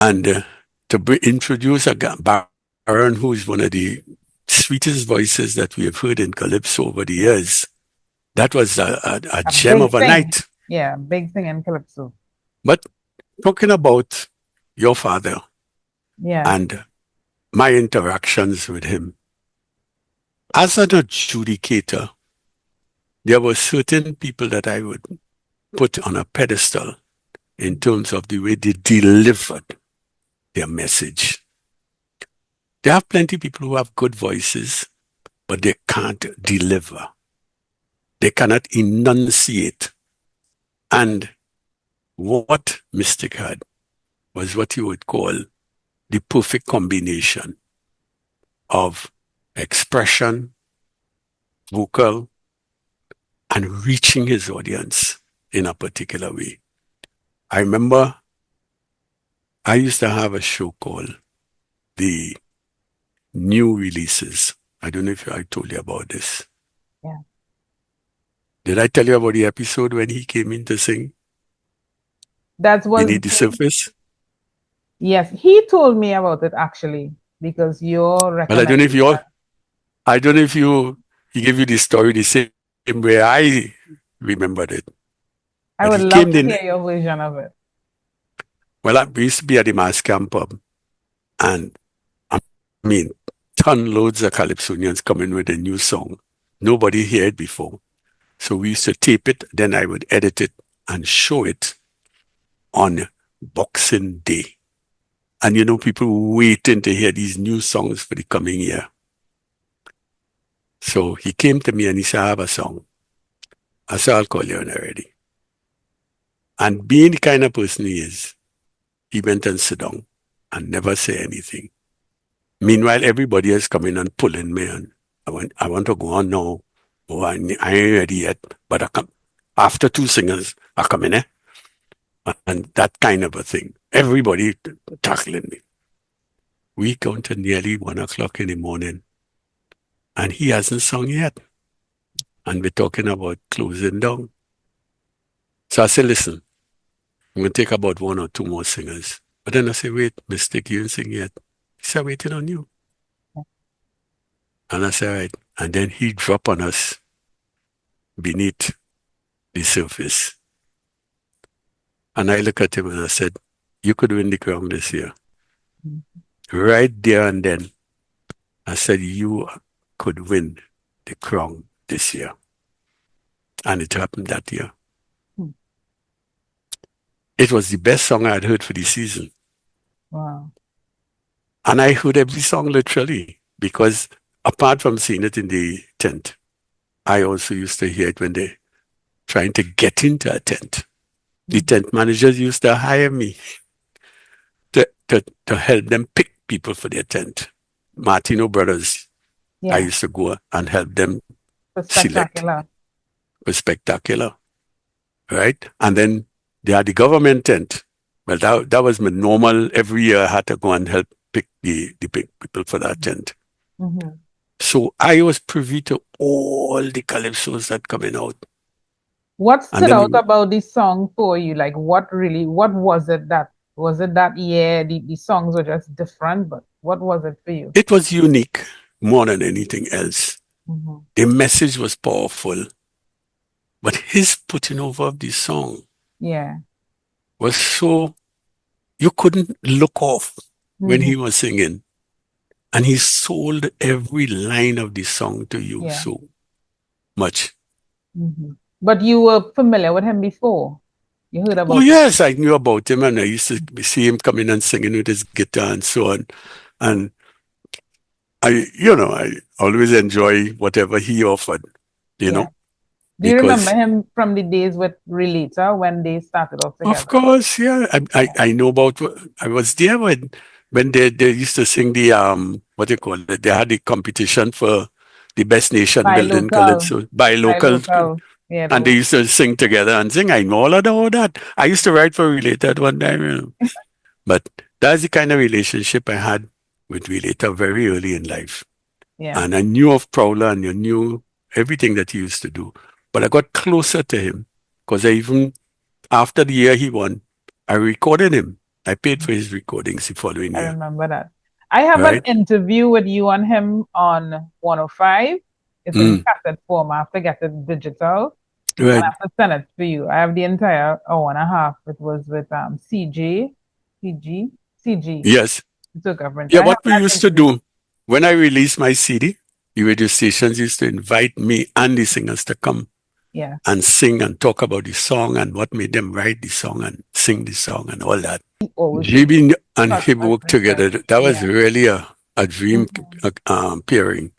And introduce Baron, who is one of the sweetest voices that we have heard in Calypso over the years. That was a A gem of big a thing. night. Yeah, big thing in Calypso. But talking about your father Yeah. and my interactions with him, as an adjudicator, there were certain people that I would put on a pedestal in terms of the way they delivered their message. There are plenty of people who have good voices, but they can't deliver. They cannot enunciate. And what Mystic had was what you would call the perfect combination of expression, vocal, and reaching his audience in a particular way. I remember I used to have a show called The New Releases. I don't know if I told you about this. Yeah. Did I tell you about the episode when he came in to sing That was, Beneath the Surface? yes, he told me about it actually because your Well, recommendation. I don't know if he gave you the story the same way I remembered it. I But would he love came to in, hear your version of it. well, we used to be at the Mass Camp Pub, and I mean, ton loads of Calypsonians coming with a new song. Nobody heard it before. So we used to tape it, then I would edit it and show it on Boxing Day. And people waiting to hear these new songs for the coming year. So he came to me and he said, I have a song. I said, I'll call you when I'm ready. And being the kind of person he is, he went and sit down and never say anything. Meanwhile, everybody is coming and pulling me and I want to go on now. Oh, I ain't ready yet. But I come after two singers, I come in, and that kind of a thing. Everybody tackling me. We come to nearly 1 o'clock in the morning and he hasn't sung yet. And we're talking about closing down. So I said, listen, I'm going to take about one or two more singers. But then I said, wait, Mystic, you ain't sing yet. He said, waiting on you. And I said, all right. And then he dropped on us beneath the surface. And I looked at him and I said, you could win the crown this year. Right there and then, I said, you could win the crown this year. And it happened that year. Hmm. It was the best song I had heard for the season. Wow. And I heard every song literally because apart from seeing it in the tent, I also used to hear it when they trying to get into a tent. The tent managers used to hire me to help them pick people for their tent. Martino Brothers, I Yeah. used to go and help them For select spectacular. for Spectacular, right? And then they had the government tent. Well, that was my normal. Every year I had to go and help pick the people for that tent. Mm-hmm. So I was privy to all the calypsos that coming out. What And stood out then, about this song for you? Like, what was it that year? The songs were just different, but what was it for you? it was unique more than anything else. Mm-hmm. The message was powerful, but his putting over of the song Yeah. was so, you couldn't look off when Mm-hmm. he was singing. And he sold every line of the song to you Yeah. so much. Mm-hmm. But you were familiar with him before. You heard Oh, about him. yes, I knew about him and I used to see him coming and singing with his guitar and so on. And I always enjoy whatever he offered, you Yeah. know, Do you remember because him from the days with Relata when they started off of together? course, yeah, I know about, I was there when they used to sing the, what do you call it? They had the competition for the best nation By building local, calypso by by local. local. Yeah, And they used to sing together and sing. I know all that. I used to write for Related one time. But that's the kind of relationship I had with Related very early in life. yeah. And I knew of Prowler and I knew everything that he used to do. But I got closer to him because I even, after the year he won, I recorded him. I paid for his recordings the following I year. remember that. I have an Right? interview with you and him on 105. It's in Mm, cassette form. I have to get it digital. And I right. have to send it to you. I have the entire hour and a half. It was with CJ, CG, CG. Yes. Took a print. Yeah, I have what we that used to interview. do when I released my CD, the radio stations used to invite me and the singers to come Yeah. and sing and talk about the song and what made them write the song and sing the song and all that. He always did JB and such him a worked great job. together. That was Yeah. really a dream Mhm. pairing.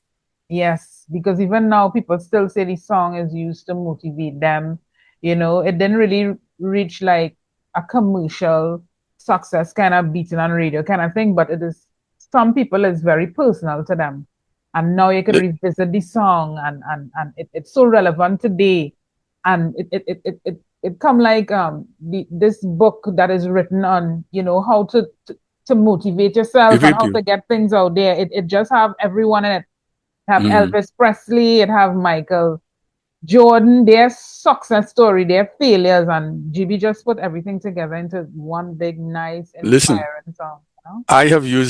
Yes, because even now people still say the song is used to motivate them. It didn't really reach like a commercial success kind of beating on radio kind of thing, but it is some people it's very personal to them. And now you can Li- revisit the song and it's so relevant today. And it come like this book that is written on, how to motivate yourself and If how you, to get things out there. It just have everyone in it have mm, Elvis Presley, it have Michael Jordan, their success story, their failures, and GB just put everything together into one big, nice, listen, inspiring song. I have used